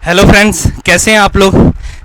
Hello friends, कैसे हैं आप लोग।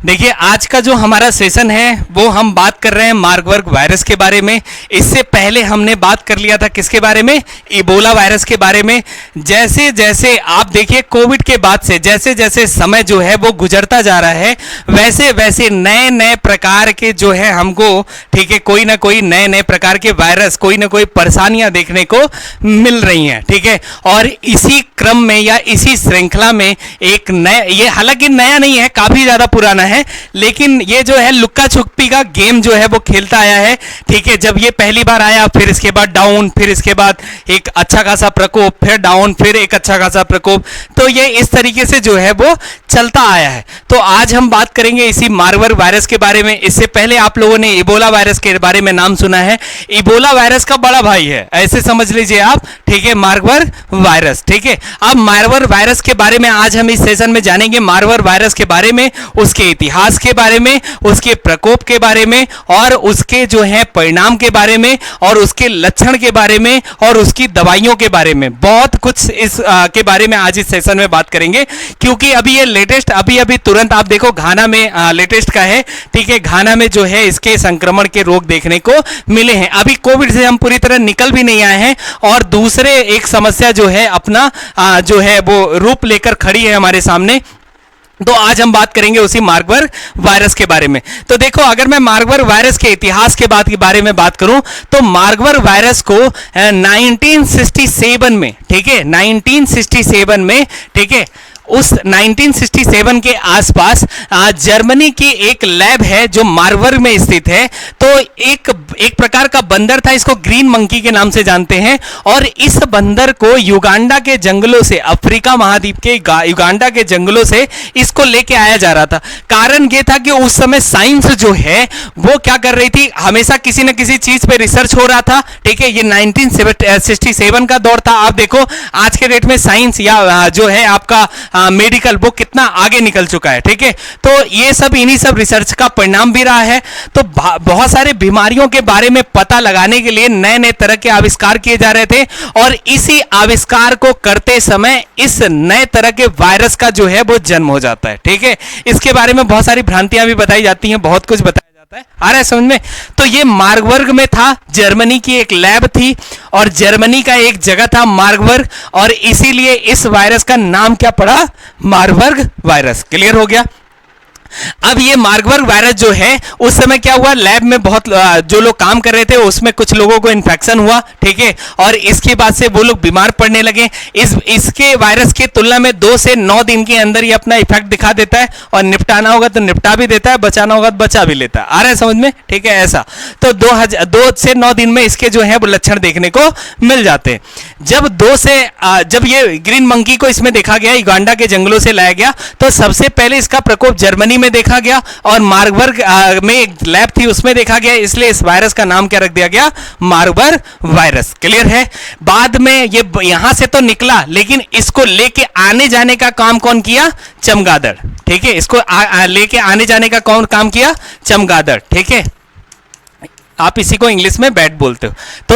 देखिए, आज का जो हमारा सेशन है वो हम बात कर रहे हैं मार्बर्ग वायरस के बारे में। इससे पहले हमने बात कर लिया था किसके बारे में, इबोला वायरस के बारे में। जैसे जैसे आप देखिए कोविड के बाद से जैसे जैसे समय जो है वो गुजरता जा रहा है, वैसे वैसे नए नए प्रकार के जो है हमको, ठीक है, कोई ना कोई नए नए प्रकार के वायरस, कोई ना कोई परेशानियां देखने को मिल रही हैं, ठीक है। और इसी क्रम में या इसी श्रृंखला में एक नया, ये हालांकि नया नहीं है, काफी ज्यादा पुराना है, लेकिन ये जो है लुक्का छुपी का गेम जो है वो खेलता आया है, ठीक है। जब ये पहली बार आया, फिर इसके बाद डाउन, फिर इसके बाद एक अच्छा खासा प्रकोप, फिर डाउन, फिर एक अच्छा खासा प्रकोप, तो ये इस तरीके से जो है वो चलता आया है। तो आज हम बात करेंगे इसी मार्बर्ग वायरस के बारे में। इससे पहले आप लोगों ने इबोला वायरस के बारे में नाम सुना है। इबोला वायरस का बड़ा भाई है, ऐसे समझ लीजिए आप, ठीक है, मार्बर्ग वायरस, ठीक है। अब मार्बर्ग वायरस के बारे में आज हम इस सेशन में जानेंगे, मार्बर्ग वायरस के बारे में, उसके इतिहास के बारे में, उसके प्रकोप के बारे में, और उसके जो है परिणाम के बारे में, और उसके लक्षण के बारे में, और उसकी दवाइयों के बारे में। बहुत कुछ इस के बारे में आज इस सेशन में बात करेंगे, क्योंकि अभी ये लेटेस्ट, अभी तुरंत आप देखो घाना में लेटेस्ट का है, ठीक है। घाना में जो है इसके संक्रमण के रोग देखने को मिले हैं। अभी कोविड से हम पूरी तरह निकल भी नहीं आए हैं, और दूसरे एक समस्या जो है अपना जो है वो रूप लेकर खड़ी है हमारे सामने। तो आज हम बात करेंगे उसी मार्बर्ग वायरस के बारे में। तो देखो, अगर मैं मार्बर्ग वायरस के इतिहास के बारे में बात करूं, तो मार्बर्ग वायरस को 1967 में, ठीक है, 1967 में, ठीक है, उस 1967 के आसपास जर्मनी की एक लैब है जो मार्बर्ग में स्थित है। तो एक प्रकार का बंदर था, इसको ग्रीन मंकी के नाम से जानते हैं, और इस बंदर को युगांडा के जंगलों से, अफ्रीका महाद्वीप के युगांडा के जंगलों से इसको लेके आया जा रहा था। कारण यह था कि उस समय साइंस जो है वो क्या कर रही थी, हमेशा किसी न किसी चीज पे रिसर्च हो रहा था, ठीक है। ये 1967 का दौर था। आप देखो आज के डेट में साइंस या जो है आपका मेडिकल वो कितना आगे निकल चुका है, ठीक है। तो ये सब इन्हीं सब रिसर्च का परिणाम भी रहा है। तो बहुत सारे बीमारियों के बारे में पता लगाने के लिए नए नए तरह के आविष्कार किए जा रहे थे, और इसी आविष्कार को करते समय इस नए तरह के वायरस का जो है वो जन्म हो जाता है, ठीक है। इसके बारे में बहुत सारी भ्रांतियां भी बताई जाती हैं, बहुत कुछ बताया जाता है, आ रहा है समझ में। तो ये मार्बर्ग में था, जर्मनी की एक लैब थी, और जर्मनी का एक जगह था मार्बर्ग, और इसीलिए इस वायरस का नाम क्या पड़ा, मार्बर्ग वायरस। क्लियर हो गया। अब ये मार्बर्ग वायरस जो है, उस समय क्या हुआ, लैब में बहुत जो लोग काम कर रहे थे उसमें कुछ लोगों को इन्फेक्शन हुआ, ठीक है, और इसके बाद से वो लोग बीमार पड़ने लगे। इसके वायरस की तुलना में 2 से 9 दिन के अंदर ये अपना इफेक्ट दिखा देता है, और निपटाना होगा तो निपटा भी देता है, बचाना होगा तो बचा भी लेता है। आ रहा है समझ में, ठीक है। ऐसा तो 2 से 9 दिन में इसके जो है वो लक्षण देखने को मिल जाते हैं। जब ये ग्रीन मंकी को इसमें देखा गया, युगांडा के जंगलों से लाया गया, तो सबसे पहले इसका प्रकोप जर्मनी में देखा गया, और मार्बर्ग में एक लैब थी उसमें देखा गया, इसलिए इस वायरस का नाम क्या रख दिया गया, मार्बर्ग वायरस। क्लियर है। बाद में ये यहां से तो निकला, लेकिन इसको लेके आने जाने का काम कौन किया, चमगादड़, ठीक है। इसको लेके आने जाने का कौन काम किया, चमगादड़, ठीक है। आप इसी को इंग्लिश में बैट बोलते हो। तो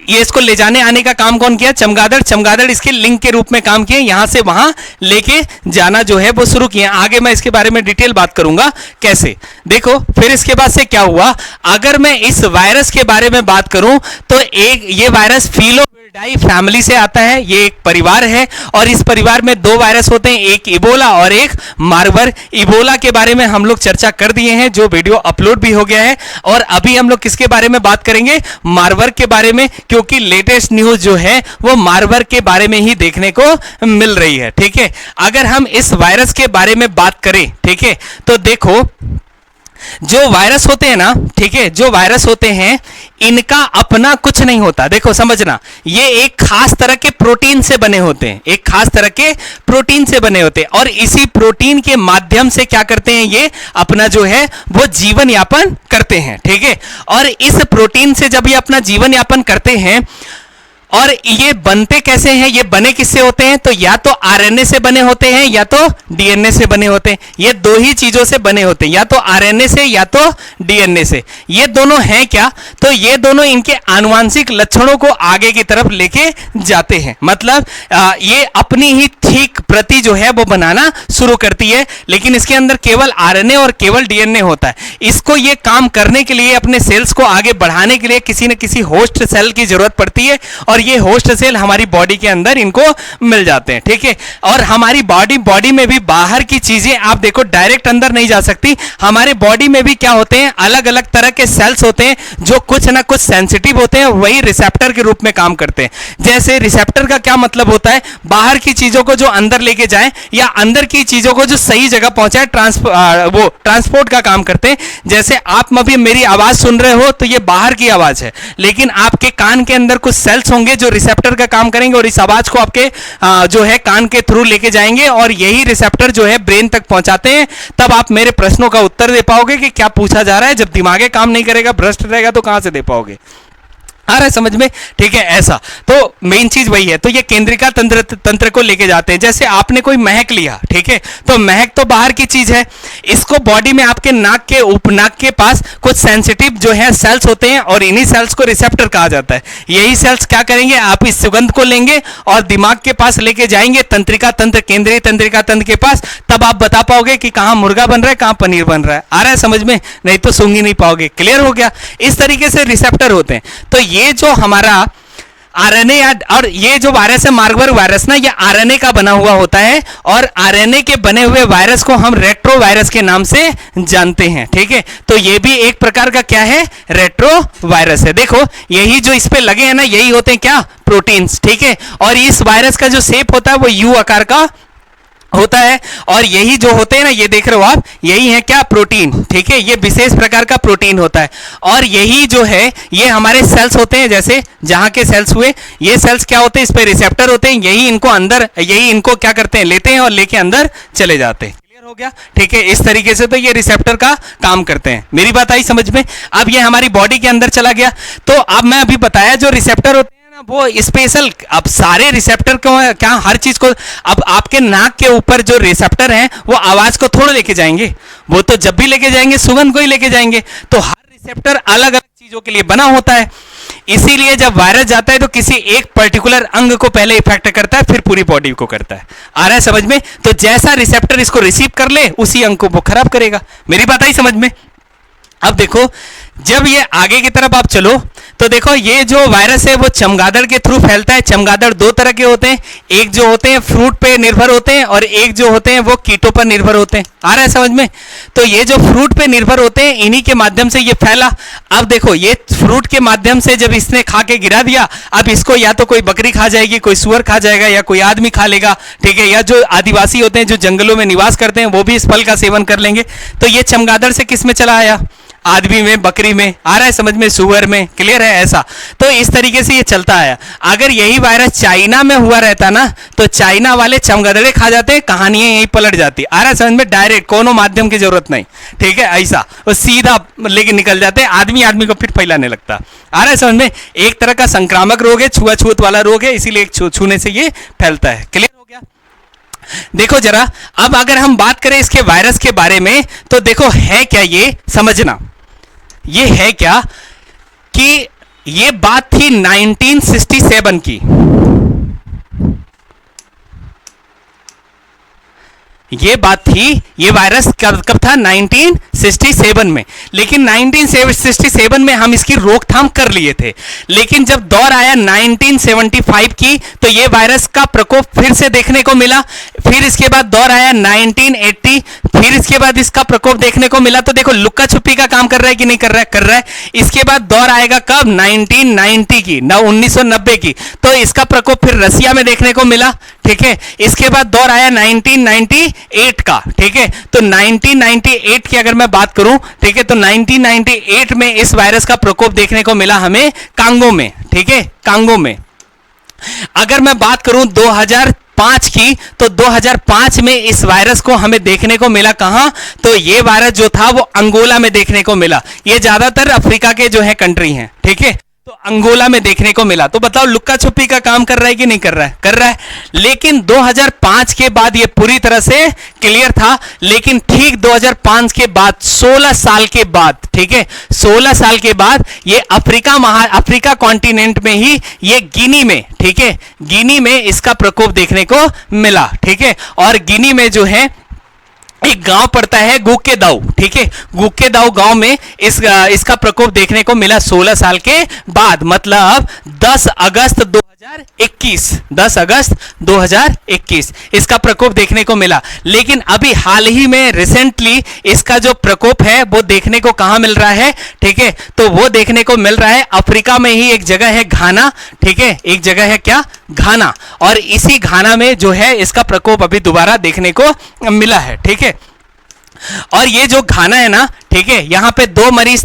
ये इसको ले जाने आने का काम कौन किया, चमगादड़। चमगादड़ इसके लिंक के रूप में काम किए, यहां से वहां लेके जाना जो है वो शुरू किया। आगे मैं इसके बारे में डिटेल बात करूंगा कैसे। देखो फिर इसके बाद से क्या हुआ, अगर मैं इस वायरस के बारे में बात करूं, तो एक ये वायरस फिलोविल्डाई फैमिली से आता है, ये एक परिवार है, और इस परिवार में 2 वायरस होते हैं, एक इबोला और एक मार्बर्ग। इबोला के बारे में हम लोग चर्चा कर दिए हैं, जो वीडियो अपलोड भी हो गया है, और अभी हम लोग किसके बारे में बात करेंगे, मार्बर्ग के बारे में, क्योंकि लेटेस्ट न्यूज जो है वो मार्बर्ग के बारे में ही देखने को मिल रही है, ठीक है। अगर हम इस वायरस के बारे में बात करें, ठीक है, तो देखो जो वायरस होते हैं ना, ठीक है, जो वायरस होते हैं इनका अपना कुछ नहीं होता। देखो समझना, ये एक खास तरह के प्रोटीन से बने होते हैं, एक खास तरह के प्रोटीन से बने होते हैं, और इसी प्रोटीन के माध्यम से क्या करते हैं, ये अपना जो है वो जीवन यापन करते हैं, ठीक है। और इस प्रोटीन से जब ये अपना जीवन यापन करते हैं, और ये बनते कैसे हैं, ये बने किससे होते हैं, तो या तो आरएनए से बने होते हैं या तो डीएनए से बने होते हैं। ये 2 ही चीजों से बने होते हैं, या तो आरएनए से या तो डीएनए से। ये दोनों हैं क्या, तो ये दोनों इनके आनुवांशिक लक्षणों को आगे की तरफ लेके जाते हैं। मतलब ये अपनी ही ही प्रति जो है वो बनाना शुरू करती है, लेकिन इसके अंदर केवल आरएनए और केवल डीएनए होता है। इसको ये काम करने के लिए, अपने सेल्स को आगे बढ़ाने के लिए किसी न किसी होस्ट सेल की जरूरत पड़ती है, और ये होस्ट सेल हमारी बॉडी के अंदर इनको मिल जाते हैं, ठीक है। और हमारी बॉडी में भी बाहर की चीजें आप देखो डायरेक्ट अंदर नहीं जा सकती। हमारे बॉडी में भी क्या होते हैं, अलग अलग तरह के सेल्स होते हैं जो कुछ ना कुछ सेंसिटिव होते हैं, वही रिसेप्टर के रूप में काम करते हैं। जैसे रिसेप्टर का क्या मतलब होता है, बाहर की चीजों को जो अंदर लेके जाए या अंदर की चीजों को जो सही जगह पहुंचाए, वो ट्रांसपोर्ट का काम करते हैं। जैसे आप अभी मेरी आवाज सुन रहे हो तो ये बाहर की आवाज है, लेकिन आपके कान के अंदर कुछ सेल्स होंगे जो रिसेप्टर का काम करेंगे और इस आवाज को आपके जो है कान के थ्रू लेके जाएंगे, और यही रिसेप्टर जो है ब्रेन तक पहुंचाते हैं। तब आप मेरे प्रश्नों का उत्तर दे पाओगे कि क्या पूछा जा रहा है। जब दिमागे काम नहीं करेगा, भ्रष्ट रहेगा, तो कहां से दे पाओगे। आ रहा है समझ में, ठीक है। ऐसा तो मेन चीज वही है। तो ये केंद्रिका तंत्र को लेके जाते हैं। जैसे आपने कोई महक लिया, ठीक है, तो महक तो बाहर की चीज है। इसको बॉडी में आपके नाक के उपनाक के पास कुछ सेंसिटिव जो है सेल्स होते हैं, और इन्हीं सेल्स को रिसेप्टर कहा जाता है। यही सेल्स क्या करेंगे, आप इस सुगंध को लेंगे और दिमाग के पास लेके जाएंगे, तंत्रिका तंत्र, केंद्रीय तंत्रिका तंत्र के पास। तब आप बता पाओगे कि कहां मुर्गा बन रहा है, कहां पनीर बन रहा है। आ रहा है समझ में, नहीं तो सूंघ ही नहीं पाओगे। क्लियर हो गया। इस तरीके से रिसेप्टर होते हैं। तो ये जो हमारा आरएनए और ये जो वायरस है मार्बर्ग वायरस ना, ये आरएनए का बना हुआ होता है, और आरएनए के बने हुए वायरस को हम रेट्रो वायरस के नाम से जानते हैं, ठीक है। तो ये भी एक प्रकार का क्या है, रेट्रो वायरस है। देखो यही जो इस पे लगे हैं ना, यही होते हैं क्या, प्रोटीन्स, ठीक है। और इस वायरस का जो शेप होता है वो यू आकार का होता है, और यही जो होते हैं ना, ये देख रहे हो आप, यही है क्या, प्रोटीन, ठीक है। ये विशेष प्रकार का प्रोटीन होता है, और यही जो है ये हमारे सेल्स होते हैं। जैसे जहां के सेल्स हुए, ये सेल्स क्या होते हैं, इस पे रिसेप्टर होते हैं। यही इनको अंदर, यही इनको क्या करते हैं, लेते हैं और लेके अंदर चले जाते हैं। क्लियर हो गया, ठीक है। इस तरीके से तो ये रिसेप्टर का काम करते हैं। मेरी बात आई समझ में। अब ये हमारी बॉडी के अंदर चला गया। तो अब मैं अभी बताया जो रिसेप्टर होते हैं ना, वो स्पेशल, अब सारे रिसेप्टर को क्या, हर चीज को, अब आपके नाक के ऊपर जो रिसेप्टर हैं वो आवाज को थोड़ा लेके जाएंगे, वो तो जब भी लेके जाएंगे सुगंध को ही लेके जाएंगे। तो हर रिसेप्टर अलग अलग चीजों के लिए बना होता है। इसीलिए जब वायरस जाता है तो किसी एक पर्टिकुलर अंग को पहले इफेक्ट करता है, फिर पूरी बॉडी को करता है। आ रहा है समझ में। तो जैसा रिसेप्टर इसको रिसीव कर ले, उसी अंग को वो खराब करेगा। मेरी बात आई समझ में। अब देखो, जब ये आगे की तरफ आप चलो तो देखो ये जो वायरस है वो चमगादड़ के थ्रू फैलता है। चमगादड़ दो तरह के होते हैं, एक जो होते हैं फ्रूट पे निर्भर होते हैं, और एक जो होते हैं वो कीटों पर निर्भर होते हैं। आ रहा है समझ में। तो ये जो फ्रूट पे निर्भर होते हैं, इन्हीं के माध्यम से ये फैला। अब देखो ये फ्रूट के माध्यम से जब इसने खा के गिरा दिया, अब इसको या तो कोई बकरी खा जाएगी, कोई सुअर खा जाएगा, या कोई आदमी खा लेगा, ठीक है। या जो आदिवासी होते हैं जो जंगलों में निवास करते हैं, वो भी इस फल का सेवन कर लेंगे। तो ये चमगादड़ से किस में चला आया, आदमी में, बकरी में। आ रहा है समझ में, सुअर में। क्लियर है। ऐसा तो इस तरीके से ये चलता आया। अगर यही वायरस चाइना में हुआ रहता ना, तो चाइना वाले चमगादड़े खा जाते, कहानियां यही पलट जाती। आ रहा है समझ में, डायरेक्ट, कोनो माध्यम की जरूरत नहीं, ठीक है। ऐसा वो सीधा लेके निकल जाते, आदमी आदमी को फिर फैलाने लगता। आ रहा है समझ में। एक तरह का संक्रामक रोग है, छुआछूत वाला रोग है, इसीलिए छूने से ये फैलता है। क्लियर हो गया। देखो जरा, अब अगर हम बात करें इसके वायरस के बारे में, तो देखो है क्या, ये समझना, ये है क्या कि ये बात थी 1967 की। ये बात थी, ये वायरस कब था, 1967 में। लेकिन 1967 में हम इसकी रोकथाम कर लिए थे। लेकिन जब दौर आया 1975 की, तो ये वायरस का प्रकोप फिर से देखने को मिला। फिर इसके बाद दौर आया 1980, फिर इसके बाद इसका प्रकोप देखने को मिला। तो देखो लुक्का छुपी का काम कर रहा है कि नहीं कर रहा है, कर रहा है। इसके बाद दौर आएगा कब, 1990 की, 1990 की, तो इसका प्रकोप फिर रसिया में देखने को मिला, ठीक है। इसके बाद दौर आया 1998 का, ठीक है। तो 1998 की अगर मैं बात करूं, ठीक है, तो 1998 में इस वायरस का प्रकोप देखने को मिला हमें कांगो में, ठीक है, कांगो में। अगर मैं बात करूं 2005 की, तो 2005 में इस वायरस को हमें देखने को मिला कहां, तो ये वायरस जो था वो अंगोला में देखने को मिला। ये ज्यादातर अफ्रीका के जो है कंट्री हैं, ठीक है। तो अंगोला में देखने को मिला। तो बताओ लुक्का छुपी का काम कर रहा है कि नहीं कर रहा है? कर रहा है। लेकिन 2005 के बाद ये पूरी तरह से क्लियर था। लेकिन ठीक 2005 के बाद 16 साल के बाद, ठीक है, 16 साल के बाद ये अफ्रीका कॉन्टिनेंट में ही ये गिनी में, ठीक है, गिनी में इसका प्रकोप देखने को मिला। ठीक है, और गिनी में जो है एक गांव पड़ता है गुक्केदाऊ, ठीक है, गुक्केदाऊ गांव में इसका प्रकोप देखने को मिला 16 साल के बाद, मतलब 10 अगस्त 2021, 10 अगस्त 2021 इसका प्रकोप देखने को मिला। लेकिन अभी हाल ही में रिसेंटली इसका जो प्रकोप है वो देखने को कहां मिल रहा है? ठीक है, तो वो देखने को मिल रहा है अफ्रीका में ही, एक जगह है घाना, ठीक है, एक जगह है क्या? घाना। और इसी घाना में जो है इसका प्रकोप अभी दोबारा देखने को मिला है। ठीक है, और ये जो घाना है ना, ठीक है, यहां पे दो मरीज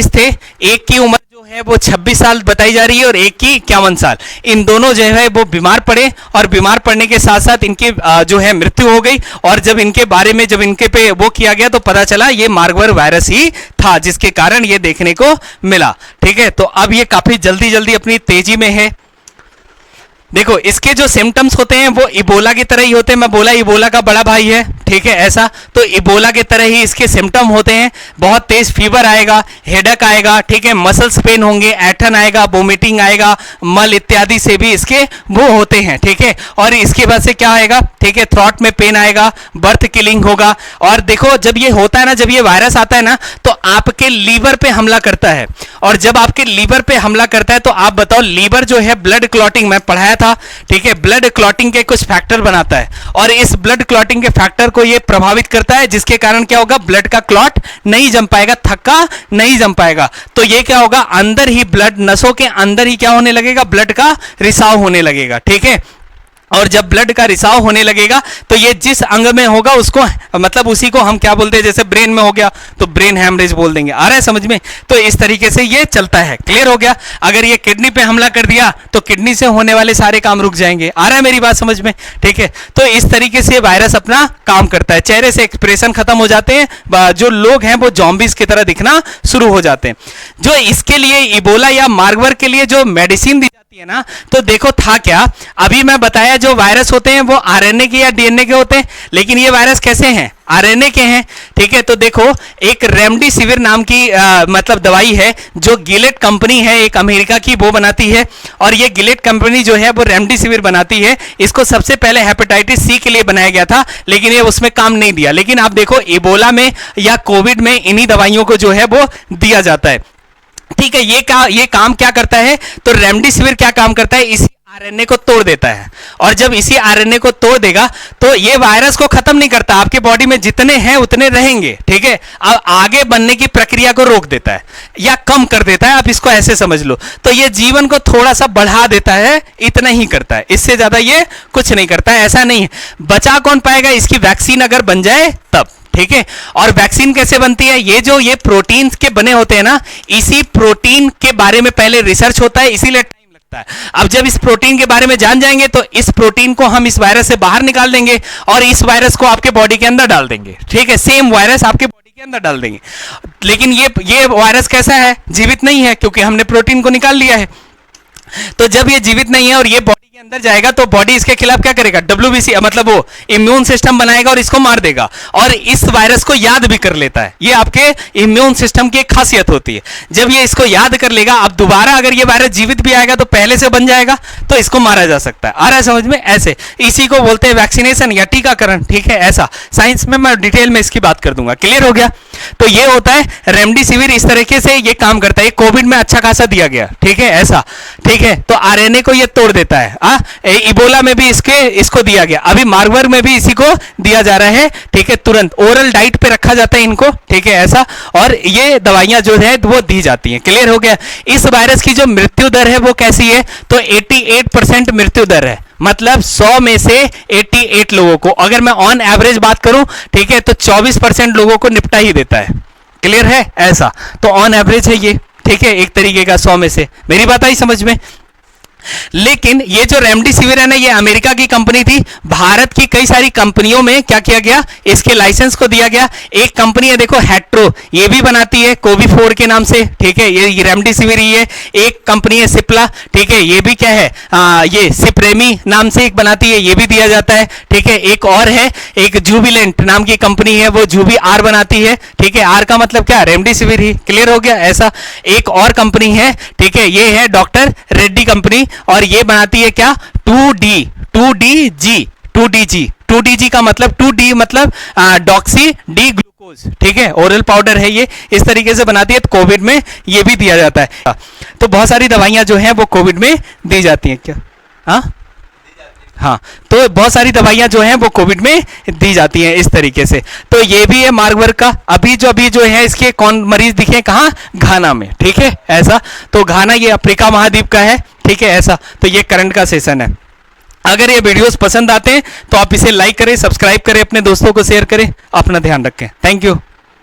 थे, एक की उम्र जो है वो 26 साल बताई जा रही है और एक की 51 साल। इन दोनों जो है वो बीमार पड़े और बीमार पड़ने के साथ साथ इनकी जो है मृत्यु हो गई। और जब इनके बारे में जब इनके पे वो किया गया तो पता चला ये मार्बर्ग वायरस ही था जिसके कारण ये देखने को मिला। ठीक है, तो अब ये काफी जल्दी अपनी तेजी में है। देखो इसके जो सिम्टम्स होते हैं वो इबोला की तरह ही होते हैं। मैं बोला इबोला का बड़ा भाई है, ठीक है, ऐसा तो इबोला की तरह ही इसके सिम्टम होते हैं। बहुत तेज फीवर आएगा, हेडेक आएगा, ठीक है, मसल्स पेन होंगे, ऐठन आएगा, वोमिटिंग आएगा, मल इत्यादि से भी इसके वो होते हैं। ठीक है, और इसके बाद से क्या आएगा? ठीक है, थ्रॉट में पेन आएगा, बर्थ किलिंग होगा। और देखो जब ये होता है ना, जब ये वायरस आता है ना तो आपके लीवर पे हमला करता है। और जब आपके लीवर पे हमला करता है तो आप बताओ, लीवर जो है ब्लड क्लॉटिंग में पढ़ाया था, ठीक है, ब्लड क्लॉटिंग के कुछ फैक्टर बनाता है और इस ब्लड क्लॉटिंग के फैक्टर को ये प्रभावित करता है, जिसके कारण क्या होगा? ब्लड का क्लॉट नहीं जम पाएगा, थक्का नहीं जम पाएगा। तो ये क्या होगा? अंदर ही ब्लड नसों के अंदर ही क्या होने लगेगा? ब्लड का रिसाव होने लगेगा। ठीक है, और जब ब्लड का रिसाव होने लगेगा तो ये जिस अंग में होगा उसको, मतलब उसी को हम क्या बोलते हैं? जैसे ब्रेन में हो गया तो ब्रेन हैमरेज बोल देंगे। आ रहा है समझ में? तो इस तरीके से ये चलता है। क्लियर हो गया? अगर ये किडनी पे हमला कर दिया तो किडनी से होने वाले सारे काम रुक जाएंगे। आ रहा है मेरी बात समझ में? ठीक है, तो इस तरीके से वायरस अपना काम करता है। चेहरे से एक्सप्रेशन खत्म हो जाते हैं, जो लोग हैं वो जॉम्बीज की तरह दिखना शुरू हो जाते हैं। जो इसके लिए इबोला या मार्बर्ग के लिए जो मेडिसिन दी जाती है ना, तो देखो था क्या? अभी मैं बताया जो वायरस होते हैं वो आरएनए के या डीएनए के होते हैं, लेकिन ये वायरस कैसे हैं? आरएनए के हैं। ठीक है, तो देखो एक रेमडेसिविर नाम की मतलब दवाई है जो गिलेट कंपनी है, एक अमेरिका की, वो बनाती है। और ये गिलेट कंपनी जो है वो रेमडेसिविर बनाती है। इसको सबसे पहले हेपेटाइटिस सी के लिए बनाया गया था, लेकिन ये उसमें काम नहीं दिया। लेकिन आप देखो इबोला में या कोविड में इन्हीं दवाइयों को जो है वो दिया जाता है। ठीक है, ये काम क्या करता है? तो रेमडेसिविर क्या काम करता है? इसी आरएनए को तोड़ देता है। और जब इसी आरएनए को तोड़ देगा तो ये वायरस को खत्म नहीं करता, आपके बॉडी में जितने हैं उतने रहेंगे। ठीक है, अब आगे बनने की प्रक्रिया को रोक देता है या कम कर देता है, आप इसको ऐसे समझ लो। तो ये जीवन को थोड़ा सा बढ़ा देता है, इतना ही करता है, इससे ज्यादा ये कुछ नहीं करता है। ऐसा नहीं है। बचा कौन पाएगा? इसकी वैक्सीन अगर बन जाए तब। ठीक है, और वैक्सीन कैसे बनती है? ये प्रोटीन्स के बने होते हैं ना, इसी प्रोटीन के बारे में पहले रिसर्च होता है, इसीलिए टाइम लगता है। अब जब इस प्रोटीन के बारे में जान जाएंगे तो इस प्रोटीन को हम इस वायरस से बाहर निकाल देंगे और इस वायरस को आपके बॉडी के अंदर डाल देंगे। ठीक है, सेम वायरस आपके बॉडी के अंदर डाल देंगे। लेकिन ये वायरस कैसा है? जीवित नहीं है, क्योंकि हमने प्रोटीन को निकाल लिया है। तो जब ये जीवित नहीं है और ये बॉडी के अंदर जाएगा तो बॉडी इसके खिलाफ क्या करेगा? WBC मतलब वो इम्यून सिस्टम बनाएगा और इसको मार देगा और इस वायरस को याद भी कर लेता है। ये आपके इम्यून सिस्टम की एक खासियत होती है। जब ये इसको याद कर लेगा, अब दोबारा अगर ये वायरस जीवित भी आएगा तो पहले से बन जाएगा, तो इसको मारा जा सकता है। आ रहा है समझ में? ऐसे इसी को बोलते हैं वैक्सीनेशन या टीकाकरण। ठीक है, ऐसा साइंस में मैं डिटेल में इसकी बात कर दूंगा। क्लियर हो गया? तो ये होता है रेमडेसिविर, इस तरीके से ये काम करता है। कोविड में अच्छा खासा दिया गया। ठीक है, ऐसा। ठीक है, तो आरएनए को ये तोड़ देता है। इबोला में भी इसको दिया गया, अभी मार्बर्ग में भी इसी को दिया जा रहा है। ठीक है, तुरंत ओरल डाइट पे रखा जाता है इनको। ठीक है, ऐसा। और ये दवाइयां जो है वो दी जाती हैं। क्लियर हो गया? इस वायरस की जो मृत्यु दर है वो कैसी है? तो 88% मृत्यु दर है। मतलब 100 में से 88 लोगों को, अगर मैं ऑन एवरेज बात करूं, ठीक है, तो 24% लोगों को निपटा ही देता है। क्लियर है? ऐसा। तो ऑन एवरेज है ये। ठीक है, एक तरीके का 100 में से। मेरी बात आई समझ में? लेकिन ये जो रेमडेसिविर है ना, ये अमेरिका की कंपनी थी। भारत की कई सारी कंपनियों में क्या किया गया, इसके लाइसेंस को दिया गया। एक कंपनी है देखो हेट्रो, ये भी बनाती है कोविफोर के नाम से, ठीक है, ये रेमडेसिविर ही है। एक कंपनी है सिप्ला, ठीक है, ये भी क्या है, ये सिप्रेमी नाम से एक बनाती है, ये भी दिया जाता है, ठीक है। एक और है, एक जुबिलेंट नाम की कंपनी है, वो जूबी आर बनाती है, ठीक है। आर का मतलब क्या, रेमडेसिविर ही, क्लियर हो गया ऐसा। एक और कंपनी है, ठीक है, ये है डॉक्टर रेड्डी कंपनी, और ये बनाती है क्या, 2DG का मतलब 2D मतलब डॉक्सी डी ग्लूकोज, ठीक है, ओरल पाउडर है ये, इस तरीके से बनाती है। तो कोविड में ये भी दिया जाता है। तो बहुत सारी दवाइयां जो हैं वो कोविड में दी जाती हैं क्या, हाँ, तो बहुत सारी दवाइयां जो हैं वो कोविड में दी जाती हैं इस तरीके से। तो ये भी है मार्बर्ग का। अभी जो है इसके कौन मरीज दिखे, कहाँ, घाना में, ठीक है ऐसा। तो घाना ये अफ्रीका महाद्वीप का है, ठीक है ऐसा। तो ये करंट का सेशन है। अगर ये वीडियोस पसंद आते हैं तो आप इसे लाइक करें, सब्सक्राइब करें, अपने दोस्तों को शेयर करें। अपना ध्यान रखें। Thank you.